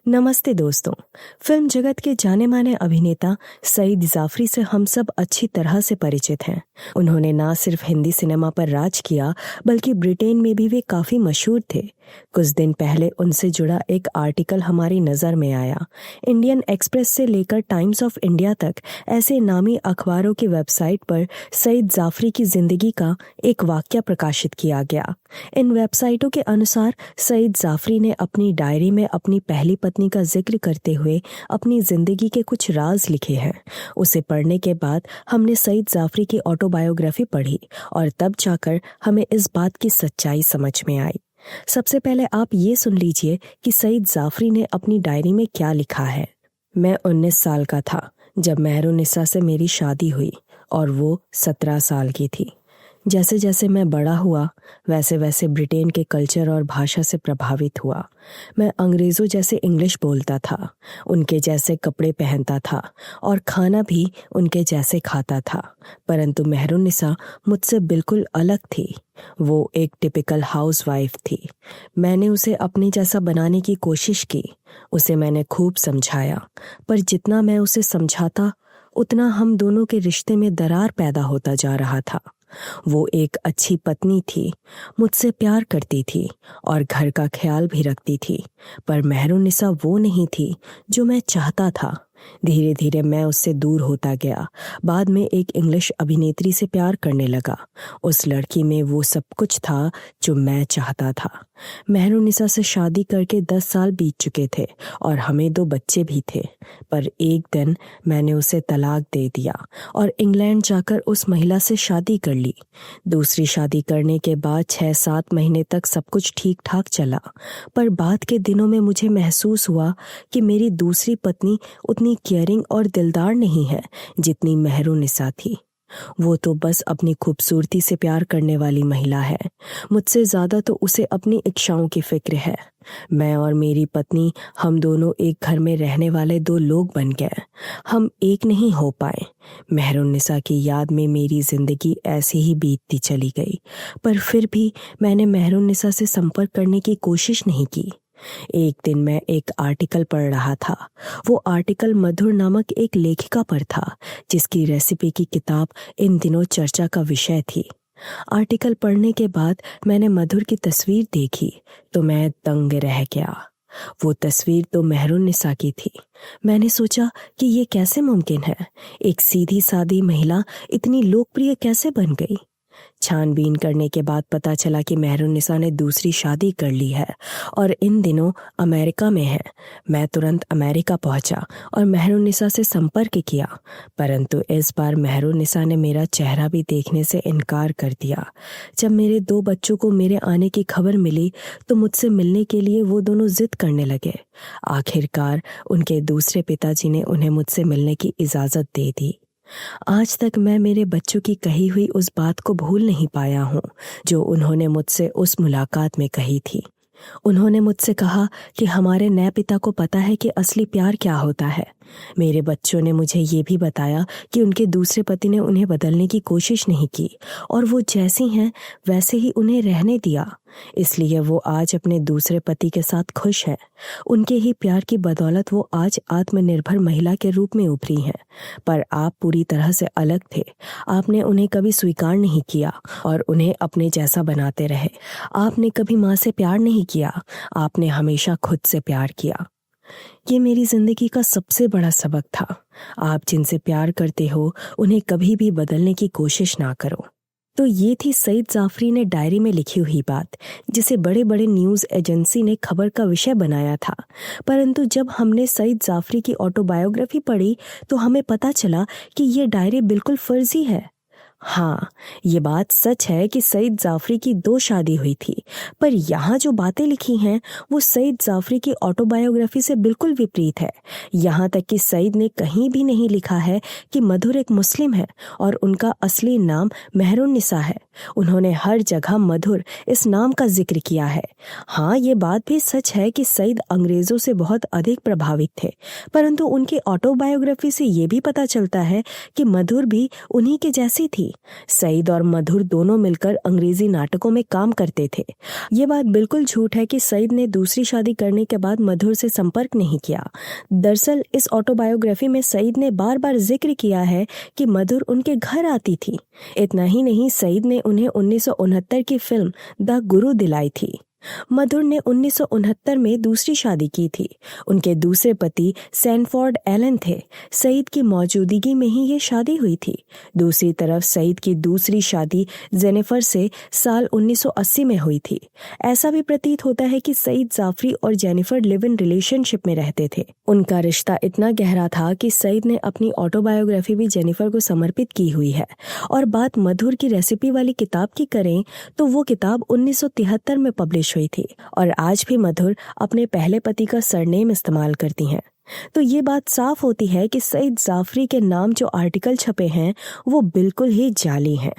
नमस्ते दोस्तों। फिल्म जगत के जाने माने अभिनेता सईद जाफरी से हम सब अच्छी तरह से परिचित हैं। उन्होंने ना सिर्फ हिंदी सिनेमा पर राज किया, बल्कि ब्रिटेन में भी वे काफी मशहूर थे। कुछ दिन पहले उनसे जुड़ा एक आर्टिकल हमारी नज़र में आया। इंडियन एक्सप्रेस से लेकर टाइम्स ऑफ इंडिया तक ऐसे नामी अखबारों की वेबसाइट पर सईद जाफरी की जिंदगी का एक वाक्य प्रकाशित किया गया। इन वेबसाइटों के अनुसार सईद जाफरी ने अपनी डायरी में अपनी पहली पत्नी का जिक्र करते हुए अपनी जिंदगी के कुछ राज लिखे हैं। उसे पढ़ने के बाद हमने सईद जाफरी की ऑटोबायोग्राफी पढ़ी और तब जाकर हमें इस बात की सच्चाई समझ में आई। सबसे पहले आप ये सुन लीजिए कि सईद जाफरी ने अपनी डायरी में क्या लिखा है। मैं 19 साल का था जब मेहरुन्निसा से मेरी शादी हुई और वो 17 साल की थी। जैसे जैसे मैं बड़ा हुआ वैसे वैसे ब्रिटेन के कल्चर और भाषा से प्रभावित हुआ। मैं अंग्रेज़ों जैसे इंग्लिश बोलता था, उनके जैसे कपड़े पहनता था और खाना भी उनके जैसे खाता था। परंतु मेहरुन्निसा मुझसे बिल्कुल अलग थी। वो एक टिपिकल हाउसवाइफ थी। मैंने उसे अपने जैसा बनाने की कोशिश की। उसे मैंने खूब समझाया, पर जितना मैं उसे समझाता उतना हम दोनों के रिश्ते में दरार पैदा होता जा रहा था। वो एक अच्छी पत्नी थी, मुझसे प्यार करती थी और घर का ख्याल भी रखती थी, पर मेहरुन्निसा वो नहीं थी जो मैं चाहता था। धीरे धीरे मैं उससे दूर होता गया। बाद में एक इंग्लिश अभिनेत्री से प्यार करने लगा। उस लड़की में वो सब कुछ था जो मैं चाहता था। मेहरुन्निसा से शादी करके 10 साल बीत चुके थे और हमें 2 बच्चे भी थे। पर एक दिन मैंने उसे तलाक दे दिया और इंग्लैंड जाकर उस महिला से शादी कर ली। दूसरी शादी करने के बाद 6-7 महीने तक सब कुछ ठीक ठाक चला, पर बाद के दिनों में मुझे महसूस हुआ कि मेरी दूसरी पत्नी उतनी केयरिंग और दिलदार नहीं है जितनी मेहरुन्निसा थी। वो तो बस अपनी खूबसूरती से प्यार करने वाली महिला है। मुझसे ज्यादा तो उसे अपनी इच्छाओं की फिक्र है। मैं और मेरी पत्नी, हम दोनों एक घर में रहने वाले 2 लोग बन गए। हम एक नहीं हो पाए। मेहरुन्निसा की याद में मेरी जिंदगी ऐसी ही बीतती चली गई, पर फिर भी मैंने मेहरुन्निसा से संपर्क करने की कोशिश नहीं की। एक दिन मैं एक आर्टिकल पढ़ रहा था। वो आर्टिकल मधुर नामक एक लेखिका पर था, जिसकी रेसिपी की किताब इन दिनों चर्चा का विषय थी। आर्टिकल पढ़ने के बाद मैंने मधुर की तस्वीर देखी तो मैं दंग रह गया। वो तस्वीर तो मेहरुन्निसा की थी। मैंने सोचा कि ये कैसे मुमकिन है, एक सीधी सादी महिला इतनी लोकप्रिय कैसे बन गई। छानबीन करने के बाद पता चला कि मेहरुन्निसा ने दूसरी शादी कर ली है और इन दिनों अमेरिका में है। मैं तुरंत अमेरिका पहुंचा और मेहरुन्निसा से संपर्क किया, परंतु इस बार मेहरुन्निसा ने मेरा चेहरा भी देखने से इनकार कर दिया। जब मेरे 2 बच्चों को मेरे आने की खबर मिली तो मुझसे मिलने के लिए वो दोनों जिद करने लगे। आखिरकार उनके दूसरे पिताजी ने उन्हें मुझसे मिलने की इजाज़त दे दी। आज तक मैं मेरे बच्चों की कही हुई उस बात को भूल नहीं पाया हूँ जो उन्होंने मुझसे उस मुलाकात में कही थी। उन्होंने मुझसे कहा कि हमारे नए पिता को पता है कि असली प्यार क्या होता है। मेरे बच्चों ने मुझे ये भी बताया कि उनके दूसरे पति ने उन्हें बदलने की कोशिश नहीं की और वो जैसी हैं वैसे ही उन्हें रहने दिया। इसलिए वो आज अपने दूसरे पति के साथ खुश है। उनके ही प्यार की बदौलत वो आज आत्मनिर्भर महिला के रूप में उभरी हैं। पर आप पूरी तरह से अलग थे। आपने उन्हें कभी स्वीकार नहीं किया और उन्हें अपने जैसा बनाते रहे। आपने कभी माँ से प्यार नहीं किया, आपने हमेशा खुद से प्यार किया। ये मेरी जिंदगी का सबसे बड़ा सबक था। आप जिनसे प्यार करते हो उन्हें कभी भी बदलने की कोशिश ना करो। तो ये थी सईद जाफरी ने डायरी में लिखी हुई बात, जिसे बड़े बड़े न्यूज़ एजेंसी ने खबर का विषय बनाया था। परंतु जब हमने सईद जाफरी की ऑटोबायोग्राफी पढ़ी तो हमें पता चला कि ये डायरी बिल्कुल फर्जी है। हाँ, ये बात सच है कि सईद जाफरी की 2 शादी हुई थी, पर यहाँ जो बातें लिखी हैं वो सईद जाफरी की ऑटोबायोग्राफी से बिल्कुल विपरीत है। यहाँ तक कि सईद ने कहीं भी नहीं लिखा है कि मधुर एक मुस्लिम है और उनका असली नाम मेहरुन्निसा है। उन्होंने हर जगह मधुर इस नाम का जिक्र किया है। हाँ, ये बात भी सच है कि सईद अंग्रेजों से बहुत अधिक प्रभावित थे, परंतु उनकी ऑटोबायोग्राफी से ये भी पता चलता है कि मधुर भी उन्हीं के जैसी थी। सईद और मधुर दोनों मिलकर अंग्रेजी नाटकों में काम करते थे। ये बात बिल्कुल झूठ है कि सईद ने दूसरी शादी करने के बाद मधुर से संपर्क नहीं किया। दरअसल इस ऑटोबायोग्राफी में सईद ने बार बार जिक्र किया है कि मधुर उनके घर आती थी। इतना ही नहीं, सईद ने उन्हें 1969 की फिल्म द गुरु दिलाई थी। मधुर ने 1969 में दूसरी शादी की थी। उनके दूसरे पति सैनफोर्ड एलन थे। सईद की मौजूदगी में ही ये शादी हुई थी। दूसरी तरफ सईद की दूसरी शादी जेनिफर से साल 1980 में हुई थी। ऐसा भी प्रतीत होता है कि सईद जाफरी और जेनिफर लिव इन रिलेशनशिप में रहते थे। उनका रिश्ता इतना गहरा था कि सईद ने अपनी ऑटोबायोग्राफी भी जेनिफर को समर्पित की हुई है। और बात मधुर की रेसिपी वाली किताब की करें तो वो किताब 1973 में पब्लिश हुई थी और आज भी मधुर अपने पहले पति का सरनेम इस्तेमाल करती हैं। तो ये बात साफ होती है कि सईद जाफरी के नाम जो आर्टिकल छपे हैं वो बिल्कुल ही जाली हैं।